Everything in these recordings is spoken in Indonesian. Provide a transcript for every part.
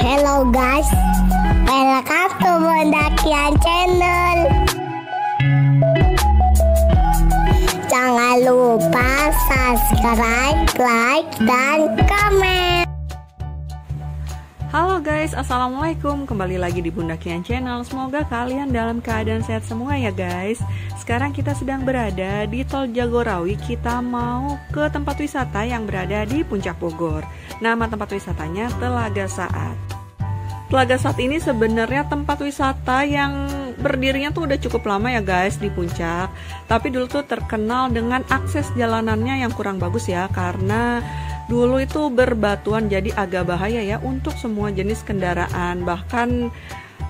Hello guys, welcome to Bundakian Channel. Jangan lupa subscribe, like, dan komen. Halo guys, assalamualaikum. Kembali lagi di Bundakian Channel. Semoga kalian dalam keadaan sehat semua ya guys. Sekarang kita sedang berada di Tol Jagorawi. Kita mau ke tempat wisata yang berada di Puncak Bogor. Nama tempat wisatanya Telaga Saat. Telaga Saat ini sebenarnya tempat wisata yang berdirinya tuh udah cukup lama ya guys di puncak. Tapi dulu tuh terkenal dengan akses jalanannya yang kurang bagus ya, karena dulu itu berbatuan, jadi agak bahaya ya untuk semua jenis kendaraan. Bahkan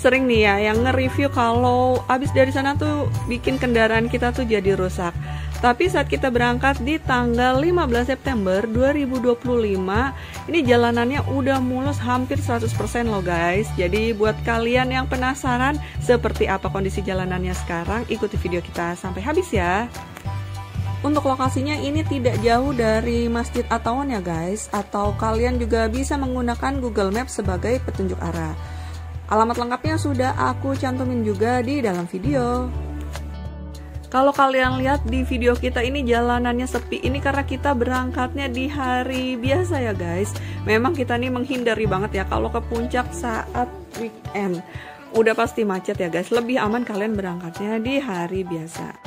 sering nih ya yang nge-review kalau abis dari sana tuh bikin kendaraan kita tuh jadi rusak. Tapi saat kita berangkat di tanggal 15 September 2025, ini jalanannya udah mulus hampir 100% loh guys. Jadi buat kalian yang penasaran seperti apa kondisi jalanannya sekarang, ikuti video kita sampai habis ya. Untuk lokasinya ini tidak jauh dari Masjid At-Tawun ya guys, atau kalian juga bisa menggunakan Google Maps sebagai petunjuk arah. Alamat lengkapnya sudah aku cantumin juga di dalam video. Kalau kalian lihat di video kita ini jalanannya sepi, ini karena kita berangkatnya di hari biasa ya guys. Memang kita nih menghindari banget ya kalau ke puncak saat weekend. Udah pasti macet ya guys, lebih aman kalian berangkatnya di hari biasa.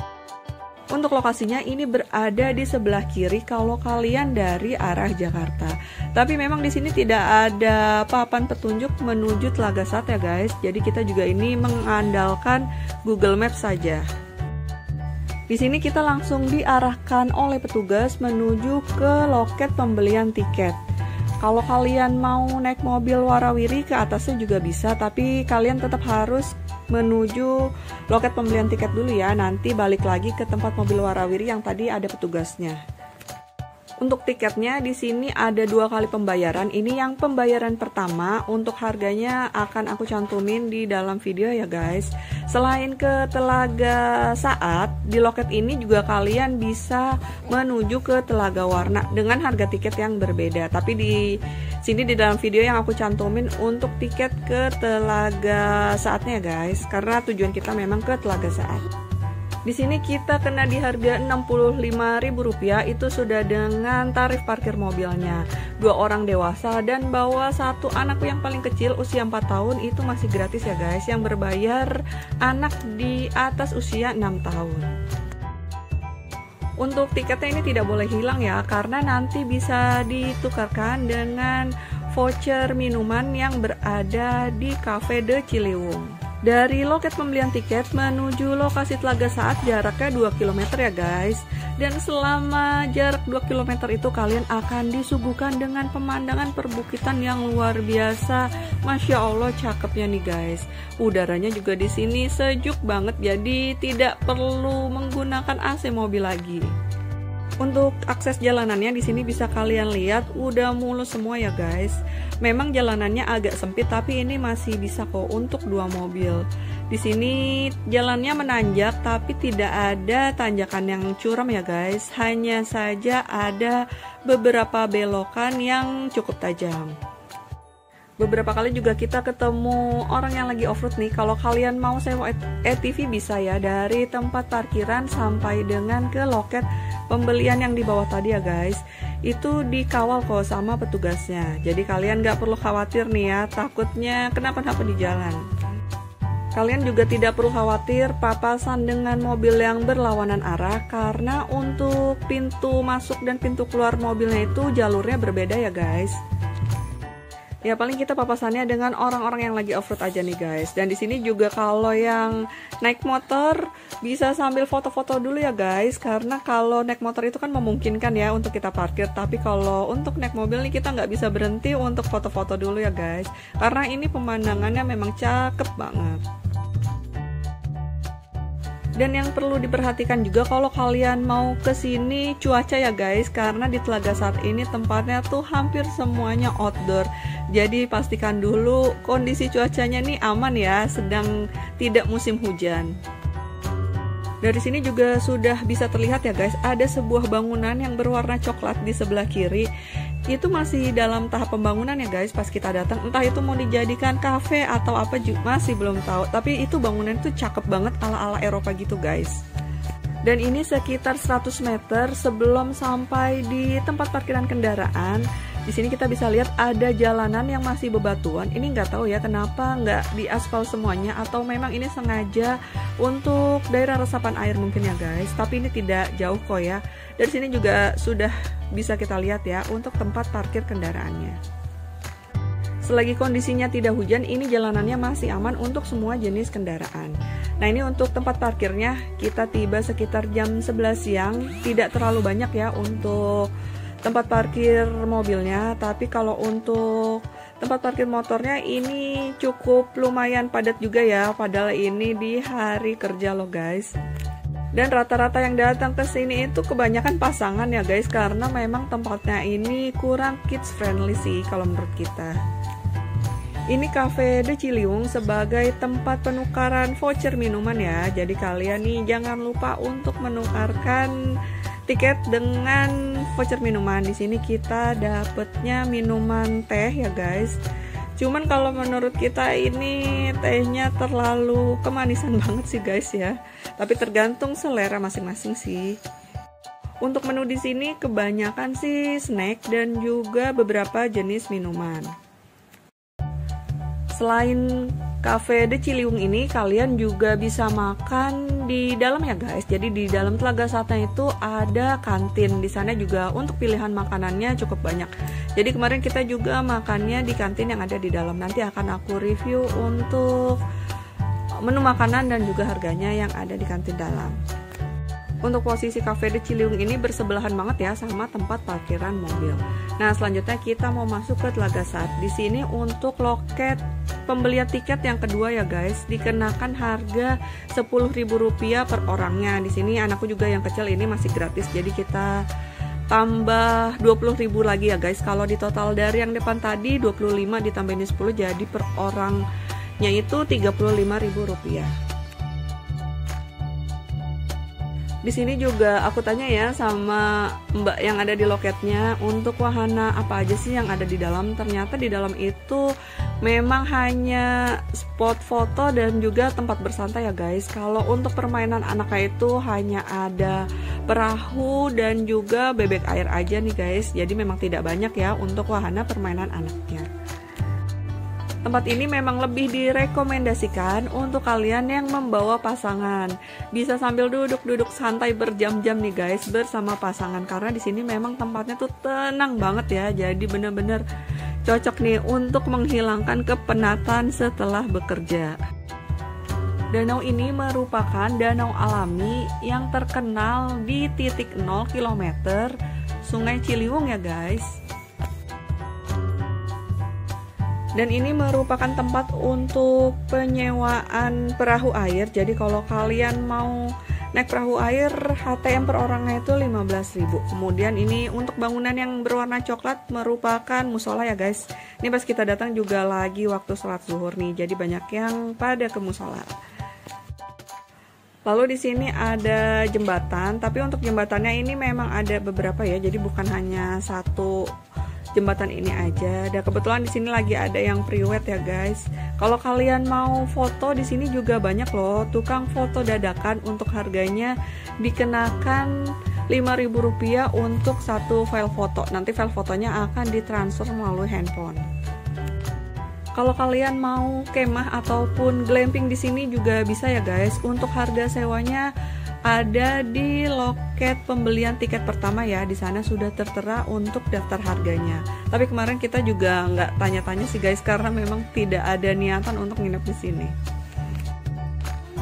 Untuk lokasinya ini berada di sebelah kiri kalau kalian dari arah Jakarta. Tapi memang di sini tidak ada papan petunjuk menuju Telaga Saat ya guys. Jadi kita juga ini mengandalkan Google Maps saja. Di sini kita langsung diarahkan oleh petugas menuju ke loket pembelian tiket. Kalau kalian mau naik mobil warawiri ke atasnya juga bisa, tapi kalian tetap harus menuju loket pembelian tiket dulu ya. Nanti balik lagi ke tempat mobil warawiri yang tadi ada petugasnya. Untuk tiketnya di sini ada 2 kali pembayaran. Ini yang pembayaran pertama, untuk harganya akan aku cantumin di dalam video ya guys. Selain ke Telaga Saat, di loket ini juga kalian bisa menuju ke Telaga Warna dengan harga tiket yang berbeda. Tapi di sini di dalam video yang aku cantumin untuk tiket ke Telaga Saatnya guys, karena tujuan kita memang ke Telaga Saat. Di sini kita kena di harga Rp65.000, itu sudah dengan tarif parkir mobilnya. 2 orang dewasa dan bawa 1 anakku yang paling kecil usia 4 tahun itu masih gratis ya guys. Yang berbayar anak di atas usia 6 tahun. Untuk tiketnya ini tidak boleh hilang ya, karena nanti bisa ditukarkan dengan voucher minuman yang berada di Cafe de Ciliwung. Dari loket pembelian tiket menuju lokasi Telaga Saat jaraknya 2 km ya guys. Dan selama jarak 2 km itu kalian akan disuguhkan dengan pemandangan perbukitan yang luar biasa. Masya Allah cakepnya nih guys. Udaranya juga di sini sejuk banget, jadi tidak perlu menggunakan AC mobil lagi. Untuk akses jalanannya di sini bisa kalian lihat udah mulus semua ya guys. Memang jalanannya agak sempit, tapi ini masih bisa kok untuk 2 mobil. Di sini jalannya menanjak tapi tidak ada tanjakan yang curam ya guys. Hanya saja ada beberapa belokan yang cukup tajam. Beberapa kali juga kita ketemu orang yang lagi off-road nih. Kalau kalian mau sewa ATV bisa ya, dari tempat parkiran sampai dengan ke loket pembelian yang di bawah tadi ya guys. Itu dikawal kok sama petugasnya. Jadi kalian gak perlu khawatir nih ya, takutnya kenapa-napa di jalan. Kalian juga tidak perlu khawatir papasan dengan mobil yang berlawanan arah, karena untuk pintu masuk dan pintu keluar mobilnya itu jalurnya berbeda ya guys. Ya paling kita papasannya dengan orang-orang yang lagi off-road aja nih guys. Dan di sini juga kalau yang naik motor bisa sambil foto-foto dulu ya guys, karena kalau naik motor itu kan memungkinkan ya untuk kita parkir. Tapi kalau untuk naik mobil nih kita nggak bisa berhenti untuk foto-foto dulu ya guys, karena ini pemandangannya memang cakep banget. Dan yang perlu diperhatikan juga kalau kalian mau kesini cuaca ya guys, karena di Telaga Saat ini tempatnya tuh hampir semuanya outdoor. Jadi pastikan dulu kondisi cuacanya nih aman ya, sedang tidak musim hujan. Dari sini juga sudah bisa terlihat ya guys, ada sebuah bangunan yang berwarna coklat di sebelah kiri. itu masih dalam tahap pembangunan ya guys pas kita datang. Entah itu mau dijadikan cafe atau apa juga masih belum tahu. Tapi itu bangunan itu cakep banget ala-ala Eropa gitu guys. Dan ini sekitar 100 meter sebelum sampai di tempat parkiran kendaraan. Di sini kita bisa lihat ada jalanan yang masih bebatuan. Ini nggak tahu ya kenapa nggak diaspal semuanya, atau memang ini sengaja untuk daerah resapan air mungkin ya guys. Tapi ini tidak jauh kok ya. Dari sini juga sudah bisa kita lihat ya untuk tempat parkir kendaraannya. Selagi kondisinya tidak hujan, ini jalanannya masih aman untuk semua jenis kendaraan. Nah ini untuk tempat parkirnya, kita tiba sekitar jam 11 siang. Tidak terlalu banyak ya untuk tempat parkir mobilnya, tapi kalau untuk tempat parkir motornya ini cukup lumayan padat juga ya, padahal ini di hari kerja loh guys. Dan rata-rata yang datang ke sini itu kebanyakan pasangan ya guys, karena memang tempatnya ini kurang kids friendly sih kalau menurut kita. Ini Cafe de Ciliwung sebagai tempat penukaran voucher minuman ya. Jadi kalian nih jangan lupa untuk menukarkan tiket dengan voucher minuman. Di sini kita dapetnya minuman teh ya guys. Cuman kalau menurut kita ini tehnya terlalu kemanisan banget sih guys ya. Tapi tergantung selera masing-masing sih. Untuk menu di sini kebanyakan sih snack dan juga beberapa jenis minuman. Selain Cafe de Ciliwung ini, kalian juga bisa makan di dalam ya guys. Jadi di dalam Telaga Satan itu ada kantin. Di sana juga untuk pilihan makanannya cukup banyak. Jadi kemarin kita juga makannya di kantin yang ada di dalam. Nanti akan aku review untuk menu makanan dan juga harganya yang ada di kantin dalam. Untuk posisi Cafe de Ciliwung ini bersebelahan banget ya sama tempat parkiran mobil. Nah, selanjutnya kita mau masuk ke Telaga Sat. Di sini untuk loket pembelian tiket yang kedua ya guys, dikenakan harga Rp10.000 per orangnya. Di sini anakku juga yang kecil ini masih gratis. Jadi kita tambah 20.000 lagi ya guys. Kalau di total dari yang depan tadi 25 ditambahin 10, jadi per orangnya itu Rp35.000. Di sini juga aku tanya ya sama mbak yang ada di loketnya untuk wahana apa aja sih yang ada di dalam. Ternyata di dalam itu memang hanya spot foto dan juga tempat bersantai ya guys. Kalau untuk permainan anaknya itu hanya ada perahu dan juga bebek air aja nih guys. Jadi memang tidak banyak ya untuk wahana permainan anaknya. Tempat ini memang lebih direkomendasikan untuk kalian yang membawa pasangan. Bisa sambil duduk-duduk santai berjam-jam nih guys bersama pasangan, karena di sini memang tempatnya tuh tenang banget ya. Jadi bener-bener cocok nih untuk menghilangkan kepenatan setelah bekerja. Danau ini merupakan danau alami yang terkenal di titik 0 km Sungai Ciliwung ya guys. Dan ini merupakan tempat untuk penyewaan perahu air. Jadi kalau kalian mau naik perahu air, HTM per orangnya itu 15.000. Kemudian ini untuk bangunan yang berwarna coklat merupakan musola ya guys. Ini pas kita datang juga lagi waktu sholat zuhur nih. Jadi banyak yang pada ke musola. Lalu di sini ada jembatan, tapi untuk jembatannya ini memang ada beberapa ya. Jadi bukan hanya satu jembatan ini aja. Dan kebetulan di sini lagi ada yang priwet ya guys. Kalau kalian mau foto di sini juga banyak loh tukang foto dadakan. Untuk harganya dikenakan Rp5.000 untuk satu file foto. Nanti file fotonya akan ditransfer melalui handphone. Kalau kalian mau kemah ataupun glamping di sini juga bisa ya guys. Untuk harga sewanya ada di loket pembelian tiket pertama ya. Di sana sudah tertera untuk daftar harganya. Tapi kemarin kita juga nggak tanya-tanya sih guys, karena memang tidak ada niatan untuk nginep di sini.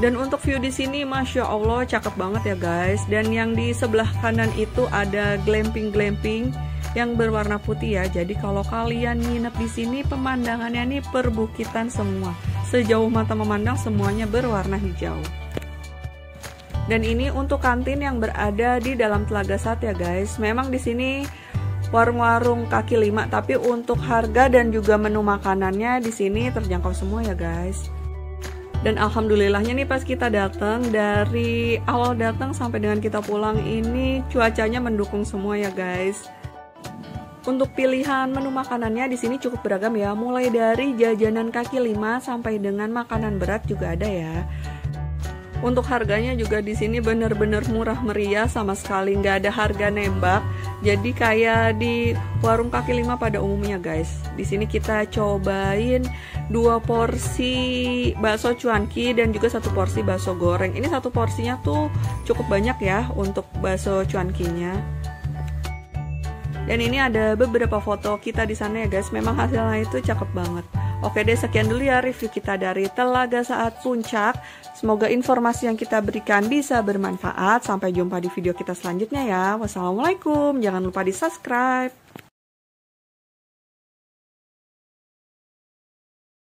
Dan untuk view di sini, masya Allah, cakep banget ya guys. Dan yang di sebelah kanan itu ada glamping yang berwarna putih ya. Jadi kalau kalian nginep di sini, pemandangannya nih perbukitan semua. Sejauh mata memandang semuanya berwarna hijau. Dan ini untuk kantin yang berada di dalam Telaga Sat ya guys. Memang di sini warung-warung kaki lima, tapi untuk harga dan juga menu makanannya di sini terjangkau semua ya guys. Dan alhamdulillahnya nih pas kita datang, dari awal datang sampai dengan kita pulang ini cuacanya mendukung semua ya guys. Untuk pilihan menu makanannya di sini cukup beragam ya, mulai dari jajanan kaki lima sampai dengan makanan berat juga ada ya. Untuk harganya juga di sini bener-bener murah meriah, sama sekali nggak ada harga nembak. Jadi kayak di warung kaki lima pada umumnya guys. Di sini kita cobain 2 porsi bakso cuanki dan juga 1 porsi bakso goreng. Ini 1 porsinya tuh cukup banyak ya untuk bakso cuankinya. Dan ini ada beberapa foto kita di sana ya guys. Memang hasilnya itu cakep banget. Oke deh, sekian dulu ya review kita dari Telaga Saat Puncak. Semoga informasi yang kita berikan bisa bermanfaat. Sampai jumpa di video kita selanjutnya ya. Wassalamualaikum. Jangan lupa di subscribe.